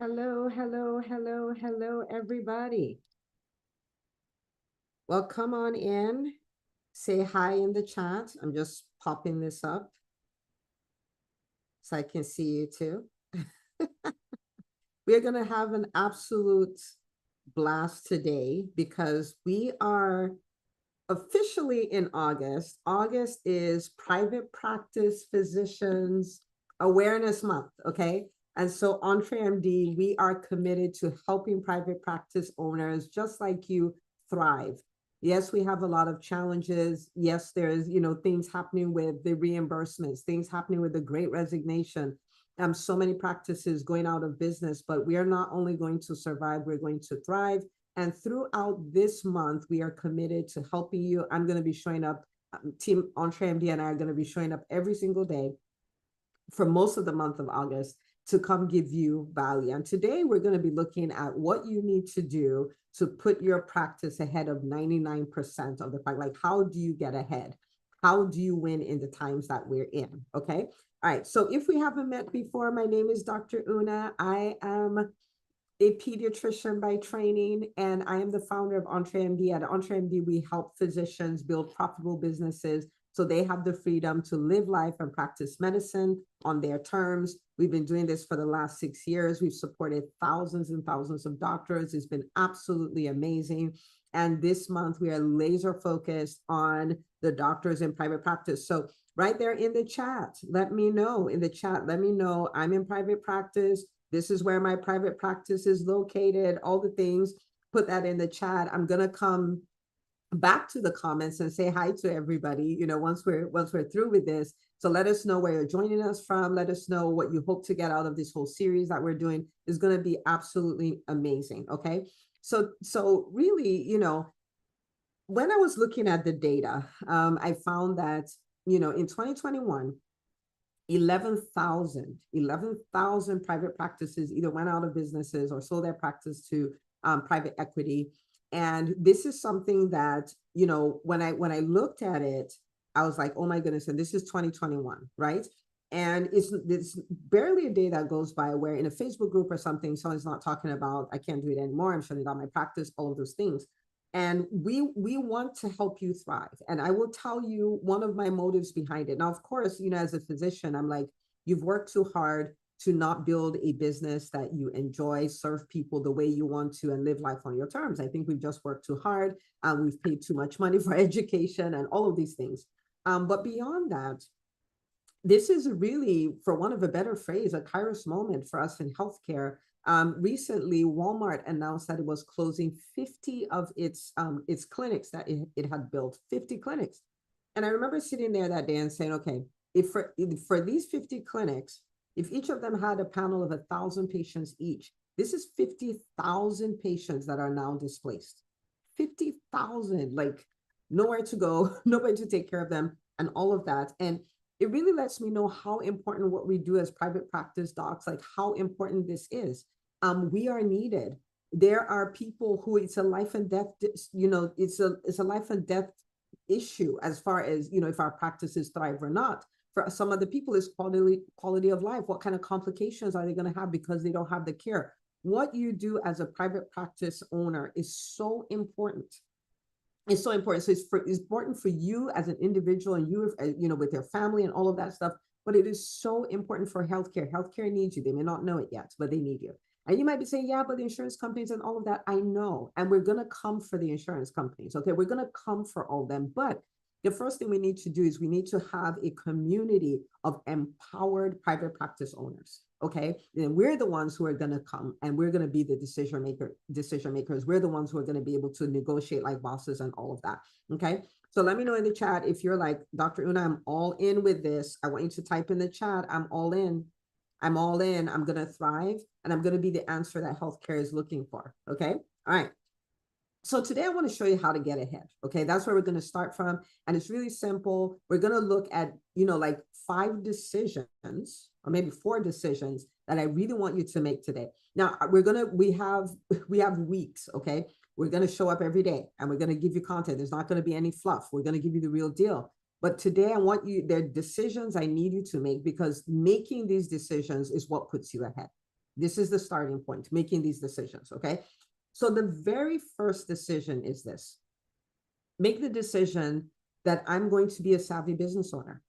Hello, hello, hello, hello, everybody. Well, come on in. Say hi in the chat. I'm just popping this up so I can see you too. We're going to have an absolute blast today because we are officially in August. August is Private Practice Physicians Awareness Month, okay? And so EntreMD, we are committed to helping private practice owners just like you thrive. Yes, we have a lot of challenges. Yes, there's, things happening with the reimbursements, things happening with the great resignation. So many practices going out of business, but we are not only going to survive, we're going to thrive. And throughout this month, we are committed to helping you. I'm going to be showing up. Team EntreMD and I are going to be showing up every single day for most of the month of August to come give you value. And today we're going to be looking at what you need to do to put your practice ahead of 99% of the fight. Like, how do you get ahead? How do you win in the times that we're in? Okay. All right. So if we haven't met before, my name is Dr. Una. I am a pediatrician by training, and I am the founder of EntreMD. At EntreMD, we help physicians build profitable businesses so they have the freedom to live life and practice medicine on their terms. We've been doing this for the last 6 years. We've supported thousands and thousands of doctors. It's been absolutely amazing. And this month, we are laser focused on the doctors in private practice. So right there in the chat, let me know in the chat, let me know I'm in private practice. This is where my private practice is located, all the things, put that in the chat. I'm going to come back to the comments and say hi to everybody, once we're through with this. So let us know where you're joining us from. Let us know what you hope to get out of this whole series that we're doing. Is going to be absolutely amazing. Okay. So really, when I was looking at the data, I found that, in 2021, 11,000 private practices either went out of businesses or sold their practice to private equity. And this is something that, when I looked at it, I was like, oh my goodness, and this is 2021, right? And it's barely a day that goes by where in a Facebook group or something, someone's not talking about, I can't do it anymore, I'm shutting down my practice, all of those things. And we want to help you thrive. And I will tell you one of my motives behind it. Now, of course, as a physician, I'm like, you've worked too hard to not build a business that you enjoy, serve people the way you want to, and live life on your terms. I think we've just worked too hard. We've paid too much money for education and all of these things. But beyond that, this is really, for want of a better phrase, a kairos moment for us in healthcare. Recently, Walmart announced that it was closing 50 of its clinics that it had built, 50 clinics. And I remember sitting there that day and saying, okay, if for these 50 clinics, if each of them had a panel of 1,000 patients each, this is 50,000 patients that are now displaced. 50,000, like nowhere to go, nobody to take care of them, and all of that. And it really lets me know how important what we do as private practice docs, like how important this is. We are needed. There are people who it's a life and death, it's a life and death issue as far as, if our practices thrive or not. For some of the people, is quality of life. What kind of complications are they going to have because they don't have the care? What you do as a private practice owner is so important. It's so important. So it's important for you as an individual, and you, with your family and all of that stuff. But it is so important for healthcare. Healthcare needs you. They may not know it yet, but they need you. And you might be saying, yeah, but the insurance companies and all of that, I know. And we're going to come for the insurance companies. Okay. We're going to come for all of them. But the first thing we need to do is we need to have a community of empowered private practice owners. Okay. And we're the ones who are going to come, and we're going to be the decision makers. We're the ones who are going to be able to negotiate like bosses and all of that. Okay. So let me know in the chat if you're like, Dr. Una, I'm all in with this. I want you to type in the chat, I'm all in. I'm all in. I'm going to thrive, and I'm going to be the answer that healthcare is looking for. Okay. All right. So today I want to show you how to get ahead. Okay. That's where we're going to start from. And it's really simple. We're going to look at, like 5 decisions, or maybe 4 decisions that I really want you to make today. Now we have weeks. Okay. We're going to show up every day, and we're going to give you content. There's not going to be any fluff. We're going to give you the real deal. But today I want you, there are decisions I need you to make, because making these decisions is what puts you ahead. This is the starting point, making these decisions, okay? So the very first decision is this. Make the decision that I'm going to be a savvy business owner.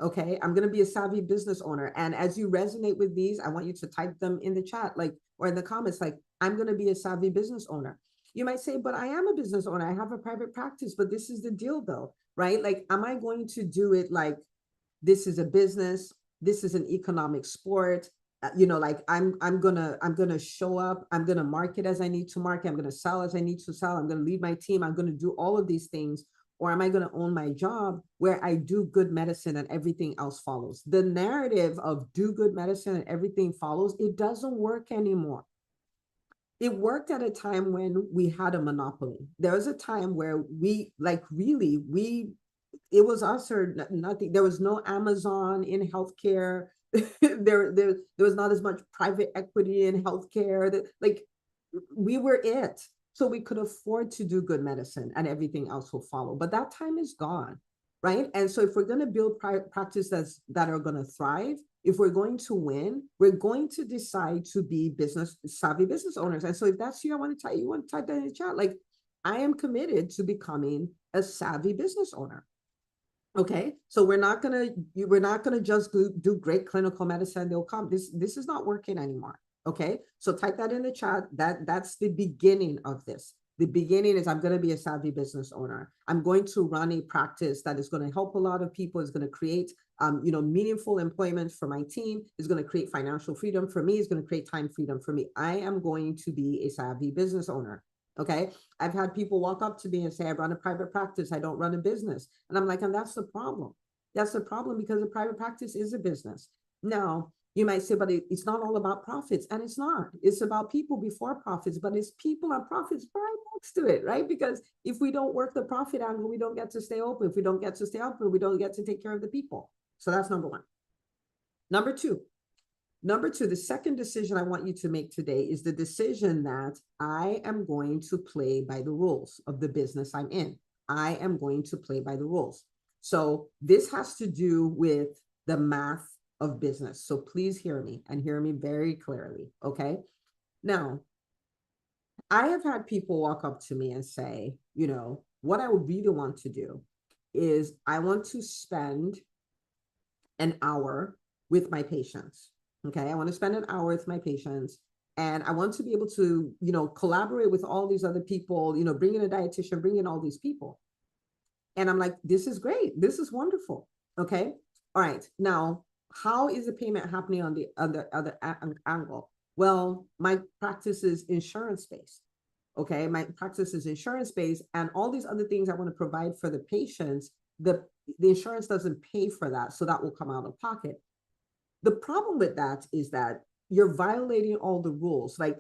Okay, I'm going to be a savvy business owner. And as you resonate with these, I want you to type them in the chat, like, or in the comments, like, I'm going to be a savvy business owner. You might say, but I am a business owner. I have a private practice, but this is the deal though, right? Like, am I going to do it like this is a business? This is an economic sport. Like I'm gonna show up. I'm gonna market as I need to market. I'm gonna sell as I need to sell. I'm gonna lead my team. I'm gonna do all of these things. Or am I going to own my job where I do good medicine and everything else follows? The narrative of do good medicine and everything follows, it doesn't work anymore. It worked at a time when we had a monopoly. There was a time where we it was us or nothing. There was no Amazon in healthcare. there was not as much private equity in healthcare. Like we were it. So we could afford to do good medicine and everything else will follow. But that time is gone, right? And so if we're going to build practices that are going to thrive, if we're going to win, we're going to decide to be savvy business owners. And so if that's you, I want to type, you want to type that in the chat. Like, I am committed to becoming a savvy business owner. Okay, so we're not gonna just do great clinical medicine. They'll come. This is not working anymore. Okay, so type that in the chat. That's the beginning of this. The beginning is I'm going to be a savvy business owner. I'm going to run a practice that is going to help a lot of people. Is going to create meaningful employment for my team. Is going to create financial freedom for me. Is going to create time freedom for me. I am going to be a savvy business owner. Okay. I've had people walk up to me and say, I run a private practice. I don't run a business. And I'm like, and that's the problem. That's the problem because a private practice is a business. Now, you might say, but it's not all about profits. And it's not. It's about people before profits, but it's people and profits right next to it, right? Because if we don't work the profit angle, we don't get to stay open. If we don't get to stay open, we don't get to take care of the people. So that's number one. Number two, the second decision I want you to make today is the decision that I am going to play by the rules of the business I'm in. I am going to play by the rules. So this has to do with the math of business. So please hear me and hear me very clearly. Okay. Now, I have had people walk up to me and say, what I would really want to do is I want to spend an hour with my patients. Okay. I want to spend an hour with my patients and I want to be able to, collaborate with all these other people, bring in a dietitian, bring in all these people. And I'm like, this is great. This is wonderful. Okay. All right. Now, how is the payment happening on the other angle? Well, my practice is insurance-based. Okay. My practice is insurance-based and all these other things I want to provide for the patients, the insurance doesn't pay for that. So that will come out of pocket. The problem with that is that you're violating all the rules. Like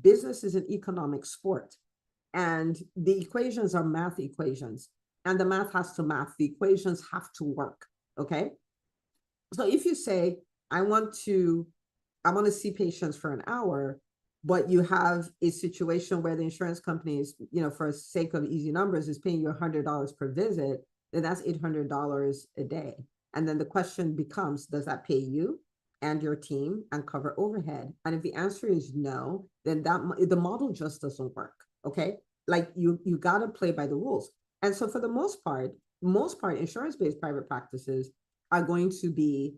business is an economic sport and the equations are math equations and the math has to math. The equations have to work. Okay. So if you say, I want to see patients for an hour, but you have a situation where the insurance company is, for the sake of easy numbers, is paying you $100 per visit, then that's $800 a day. And then the question becomes, does that pay you and your team and cover overhead? And if the answer is no, then the model just doesn't work. Okay. Like you got to play by the rules. And so for the most part, insurance-based private practices are going to be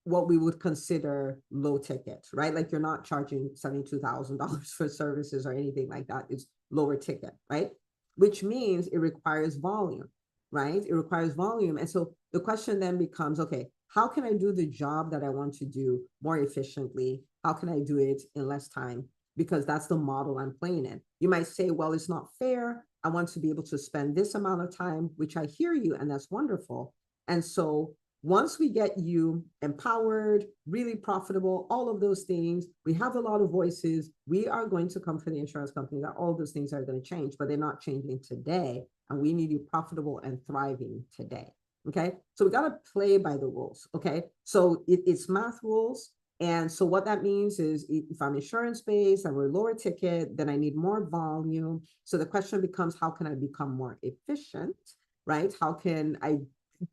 what we would consider low ticket, right? Like you're not charging $72,000 for services or anything like that. It's lower ticket, right? Which means it requires volume, right? It requires volume. And so the question then becomes, okay, how can I do the job that I want to do more efficiently? How can I do it in less time? Because that's the model I'm playing in. You might say, well, it's not fair. I want to be able to spend this amount of time, which I hear you, and that's wonderful. And so once we get you empowered, really profitable, all of those things, we have a lot of voices. We are going to come for the insurance company that all those things are going to change, but they're not changing today. And we need you profitable and thriving today. Okay. So we got to play by the rules. Okay. So it's math rules. And so what that means is if I'm insurance-based and we're lower ticket, then I need more volume. So the question becomes, how can I become more efficient, right? How can I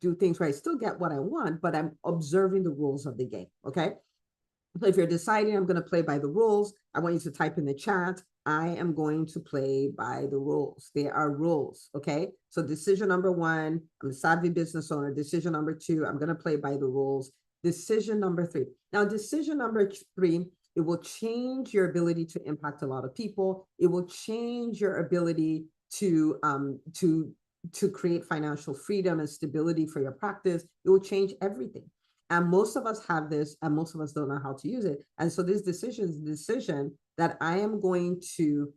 do things where I still get what I want, but I'm observing the rules of the game, okay? So if you're deciding I'm going to play by the rules, I want you to type in the chat, I am going to play by the rules. There are rules, okay? So decision number one, I'm a savvy business owner. Decision number two, I'm going to play by the rules. Decision number three. Now, decision number three, it will change your ability to impact a lot of people. It will change your ability to create financial freedom and stability for your practice. It will change everything. And most of us have this, and most of us don't know how to use it. And so this decision is the decision that I'm going to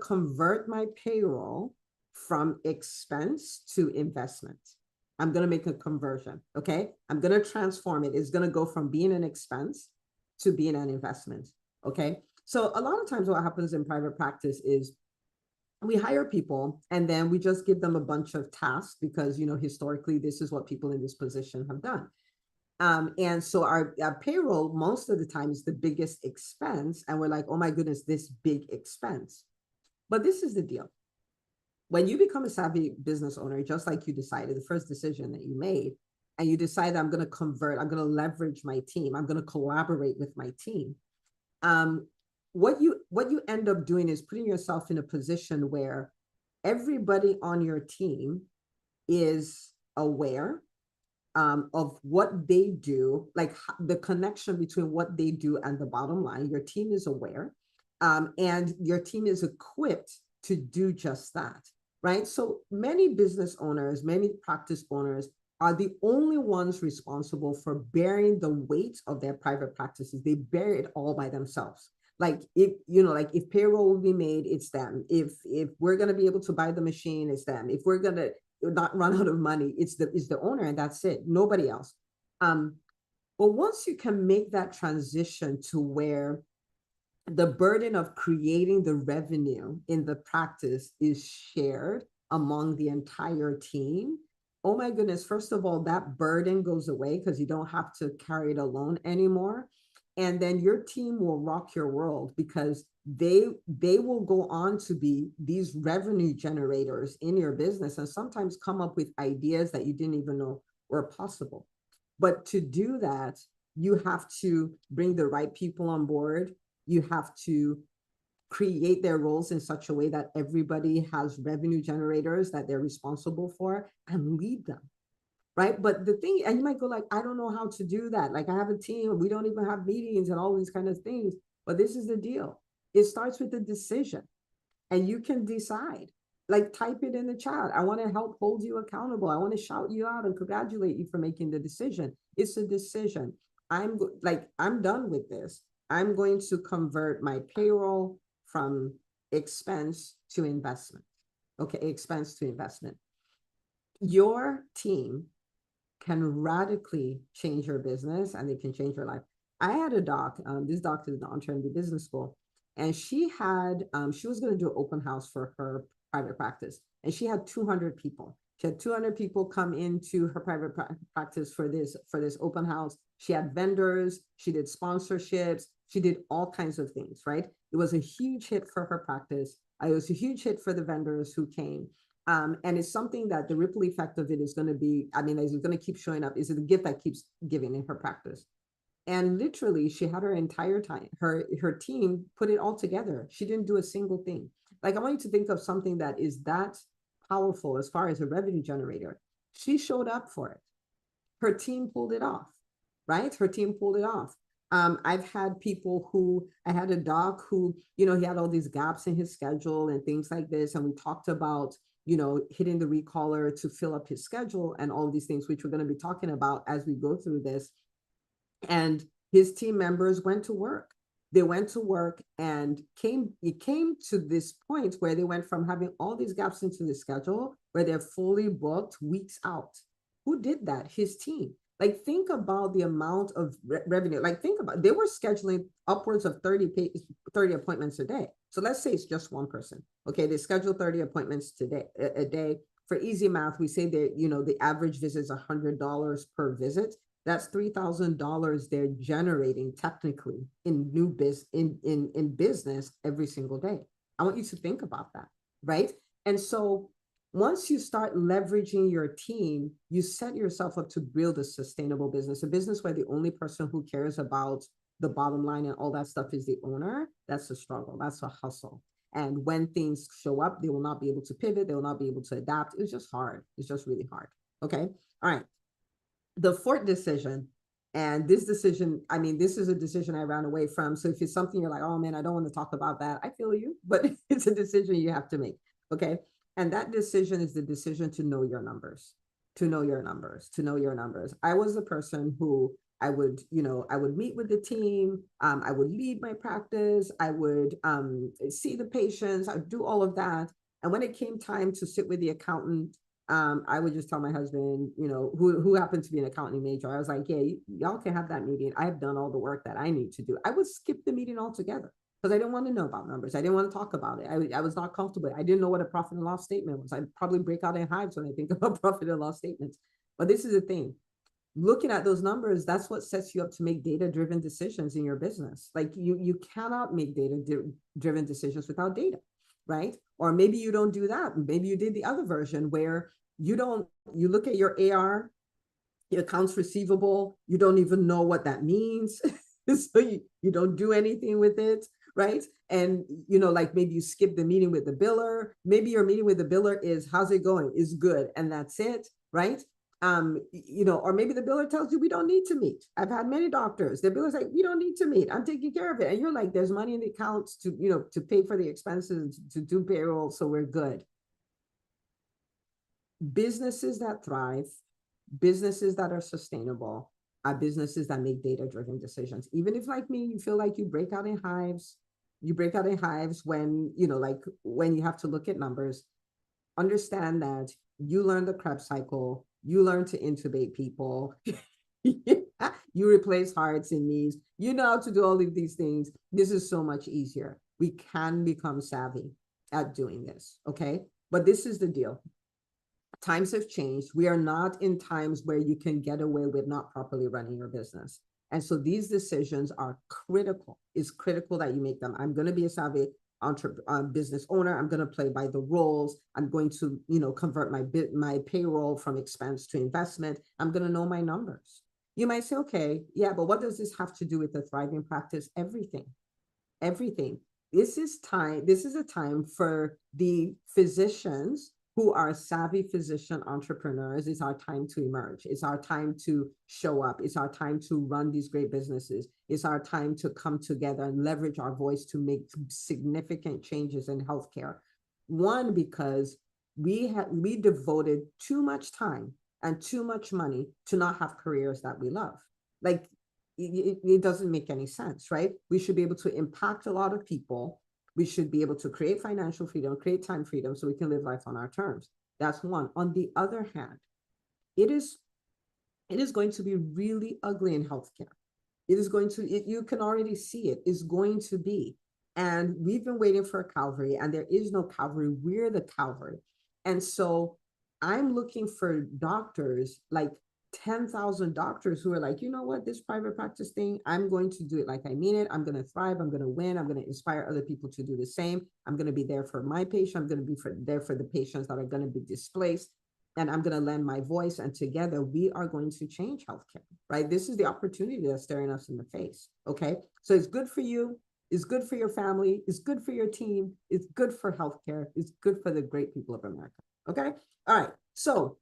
convert my payroll from expense to investment. I'm going to make a conversion. Okay. I'm going to transform it. It's going to go from being an expense to being an investment. Okay. So a lot of times what happens in private practice is we hire people and then we just give them a bunch of tasks because, historically, this is what people in this position have done. And so our payroll most of the time is the biggest expense. And we're like, oh my goodness, this big expense. But this is the deal. When you become a savvy business owner, just like you decided, the first decision that you made, and you decide I'm going to leverage my team, I'm going to collaborate with my team. What you end up doing is putting yourself in a position where everybody on your team is aware of what they do, like the connection between what they do and the bottom line. Your team is aware, and your team is equipped to do just that, right? So many business owners, many practice owners are the only ones responsible for bearing the weight of their private practices. They bear it all by themselves. Like if payroll will be made, it's them. If we're going to be able to buy the machine, it's them. If we're going to not run out of money, it's the owner, and that's it, nobody else. But once you can make that transition to where the burden of creating the revenue in the practice is shared among the entire team, oh my goodness, first of all, that burden goes away because you don't have to carry it alone anymore. And then your team will rock your world because they will go on to be these revenue generators in your business and sometimes come up with ideas that you didn't even know were possible. But to do that, you have to bring the right people on board. You have to create their roles in such a way that everybody has revenue generators that they're responsible for and lead them. Right. But the thing, and you might go like, I don't know how to do that. Like I have a team, we don't even have meetings and all these kind of things. But this is the deal. It starts with the decision and you can decide, like type it in the chat. I want to help hold you accountable. I want to shout you out and congratulate you for making the decision. It's a decision. I'm done with this. I'm going to convert my payroll from expense to investment. Okay. Expense to investment. Your team can radically change your business and they can change your life. I had a doc, this doctor is the EntreMD Business School, and she was going to do an open house for her private practice, and she had 200 people. She had 200 people come into her private practice for this open house. She had vendors, she did sponsorships, she did all kinds of things, right? It was a huge hit for her practice. It was a huge hit for the vendors who came. And it's something that the ripple effect of it is going to be, is it going to keep showing up? Is it the gift that keeps giving in her practice? And literally, she had her entire time, her team put it all together. She didn't do a single thing. Like, I want you to think of something that is that powerful as far as a revenue generator. She showed up for it. Her team pulled it off, right? Her team pulled it off. I've had people I had a doc who, he had all these gaps in his schedule and things like this. And we talked about, hitting the recaller to fill up his schedule and all these things, which we're going to be talking about as we go through this. And his team members went to work. They went to work and it came to this point where they went from having all these gaps into the schedule where they're fully booked weeks out. Who did that? His team. Like, think about the amount of revenue. Like, think about, they were scheduling upwards of 30 appointments a day. So let's say it's just one person. Okay, they schedule 30 appointments a day. For easy math, we say that, the average visit is $100 per visit. That's $3,000 they're generating technically in business every single day. I want you to think about that, right? And so Once you start leveraging your team, you set yourself up to build a sustainable business, a business where the only person who cares about the bottom line and all that stuff is the owner. That's a struggle. That's a hustle. And when things show up, they will not be able to pivot. They will not be able to adapt. It's just hard. It's just really hard. Okay. All right. The fourth decision, and this decision, I mean, this is a decision I ran away from. So if it's something you're like, oh man, I don't want to talk about that, I feel you, but it's a decision you have to make. Okay. And that decision is the decision to know your numbers, to know your numbers, to know your numbers. I was the person who I would, I would meet with the team. I would lead my practice. I would see the patients. I would do all of that. And when it came time to sit with the accountant, I would just tell my husband, who happened to be an accounting major. I was like, yeah, y'all can have that meeting. I've done all the work that I need to do. I would skip the meeting altogether because I didn't want to know about numbers. I didn't want to talk about it. I was not comfortable. I didn't know what a profit and loss statement was. I'd probably break out in hives when I think about profit and loss statements. But this is the thing. Looking at those numbers, that's what sets you up to make data-driven decisions in your business. Like you cannot make data-driven decisions without data, right? Or maybe you don't do that. Maybe you did the other version where you look at your AR, your accounts receivable, you don't even know what that means. So you don't do anything with it, right? And, like maybe you skip the meeting with the biller. Maybe your meeting with the biller is, how's it going? Is good. And that's it, right? Or maybe the biller tells you we don't need to meet. I've had many doctors, the biller's like, we don't need to meet. I'm taking care of it. And you're like, there's money in the accounts to pay for the expenses, to do payroll. So we're good. Businesses that thrive, businesses that are sustainable, are businesses that make data-driven decisions. Even if, like me, you feel like you break out in hives, when, when you have to look at numbers, understand that you learn the Krebs cycle, you learn to intubate people, you replace hearts and knees, you know how to do all of these things. This is so much easier. We can become savvy at doing this, okay? But this is the deal. Times have changed. We are not in times where you can get away with not properly running your business. And so these decisions are critical. It's critical that you make them. I'm going to be a savvy business owner. I'm going to play by the rules. I'm going to, convert my payroll from expense to investment. I'm going to know my numbers. You might say, okay, yeah, but what does this have to do with the thriving practice? Everything. This is a time for the physicians who are savvy physician entrepreneurs. It's our time to emerge. It's our time to show up. It's our time to run these great businesses. It's our time to come together and leverage our voice to make significant changes in healthcare. One, because we devoted too much time and too much money to not have careers that we love. Like it doesn't make any sense, right? We should be able to impact a lot of people. We should be able to create financial freedom, create time freedom, so we can live life on our terms. That's one. On the other hand, it is going to be really ugly in healthcare. You can already see it is going to be. And we've been waiting for a Calvary, and there is no Calvary. We're the Calvary. And so I'm looking for doctors, like 10,000 doctors who are like, you know what, this private practice thing, I'm going to do it like I mean it. I'm going to thrive. I'm going to win. I'm going to inspire other people to do the same. I'm going to be there for my patient. I'm going to be there for the patients that are going to be displaced. And I'm going to lend my voice. And together we are going to change healthcare, right? This is the opportunity that's staring us in the face. Okay. So it's good for you. It's good for your family. It's good for your team. It's good for healthcare. It's good for the great people of America. Okay. All right. So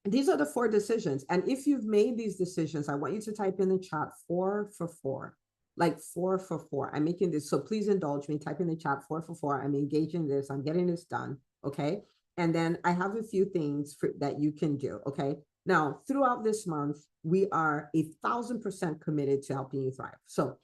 these are the 4 decisions. And if you've made these decisions, I want you to type in the chat 4 for 4, like 4 for 4. I'm making this. So please indulge me. Type in the chat 4 for 4. I'm engaging this. I'm getting this done. Okay. And then I have a few things that you can do. Okay. Now, throughout this month, we are 1,000% committed to helping you thrive. So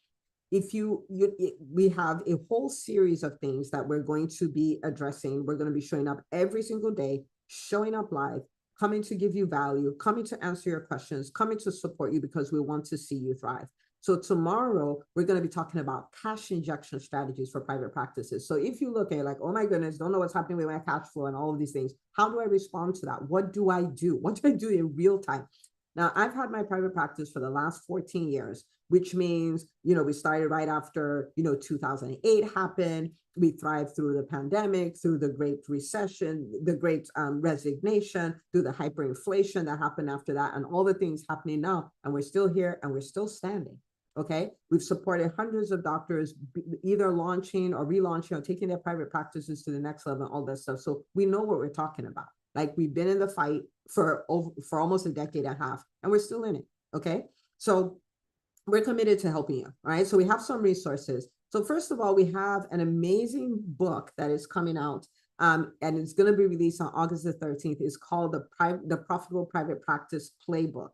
if we have a whole series of things that we're going to be addressing. We're going to be showing up every single day, showing up live, coming to give you value, coming to answer your questions, coming to support you because we want to see you thrive. So tomorrow, we're going to be talking about cash injection strategies for private practices. So if you look at like, oh my goodness, don't know what's happening with my cash flow and all of these things, how do I respond to that? What do I do? What do I do in real time? Now, I've had my private practice for the last 14 years, which means, we started right after, 2008 happened. We thrived through the pandemic, through the Great Recession, the Great Resignation, through the hyperinflation that happened after that, and all the things happening now. And we're still here and we're still standing. Okay. We've supported hundreds of doctors either launching or relaunching or taking their private practices to the next level and all that stuff. So we know what we're talking about. Like, we've been in the fight for almost a decade and a half, and we're still in it. Okay. So we're committed to helping you. All right. So we have some resources. So first of all, we have an amazing book that is coming out. And it's going to be released on August the 13th. It's called the Profitable Private Practice Playbook.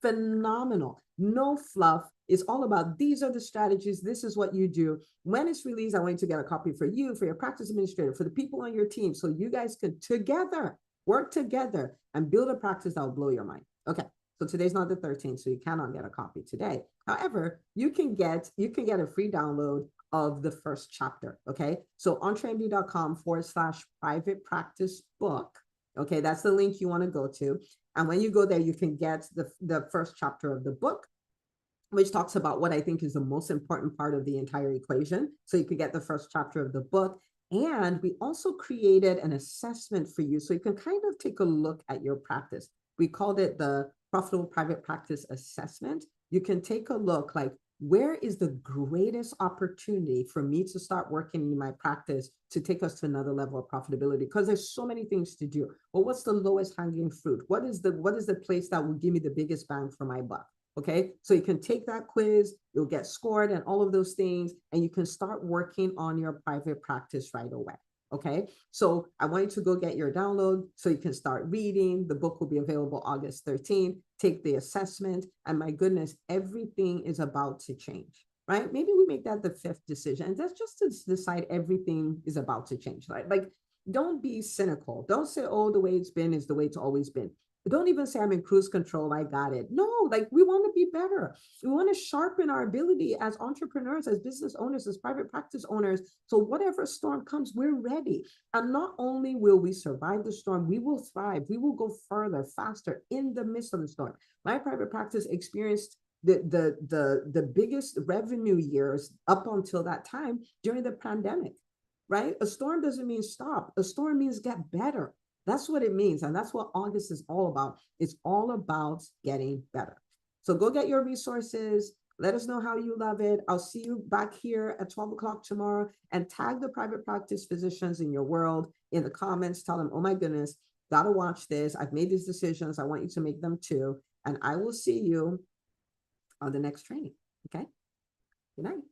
Phenomenal. No fluff. It's all about, these are the strategies. This is what you do. When it's released, I want you to get a copy for you, for your practice administrator, for the people on your team, so you guys can together work together and build a practice that will blow your mind. Okay. So today's not the 13th, so you cannot get a copy today. However, you can get a free download of the first chapter. Okay. So entremd.com/private practice book. Okay. That's the link you want to go to. And when you go there, you can get the first chapter of the book, which talks about what I think is the most important part of the entire equation. So you could get the first chapter of the book. And we also created an assessment for you, so you can kind of take a look at your practice. We called it the Profitable Private Practice Assessment. You can take a look, like, where is the greatest opportunity for me to start working in my practice to take us to another level of profitability? Because there's so many things to do. Well, what's the lowest hanging fruit? What is the place that will give me the biggest bang for my buck? Okay, so you can take that quiz, you'll get scored and all of those things, and you can start working on your private practice right away. Okay, so I want you to go get your download so you can start reading. The book will be available August 13th. Take the assessment, and my goodness, everything is about to change, right? Maybe we make that the fifth decision. And that's just to decide everything is about to change. Like, don't be cynical. Don't say, oh, the way it's been is the way it's always been. Don't even say I'm in cruise control, I got it. No, like, we want to be better. We want to sharpen our ability as entrepreneurs, as business owners, as private practice owners. So whatever storm comes, we're ready. And not only will we survive the storm, we will thrive. We will go further, faster in the midst of the storm. My private practice experienced the biggest revenue years up until that time during the pandemic, right? A storm doesn't mean stop. A storm means get better. That's what it means. And that's what August is all about. It's all about getting better. So go get your resources. Let us know how you love it. I'll see you back here at 12 o'clock tomorrow, and tag the private practice physicians in your world in the comments. Tell them, oh my goodness, gotta watch this. I've made these decisions. I want you to make them too. And I will see you on the next training. Okay. Good night.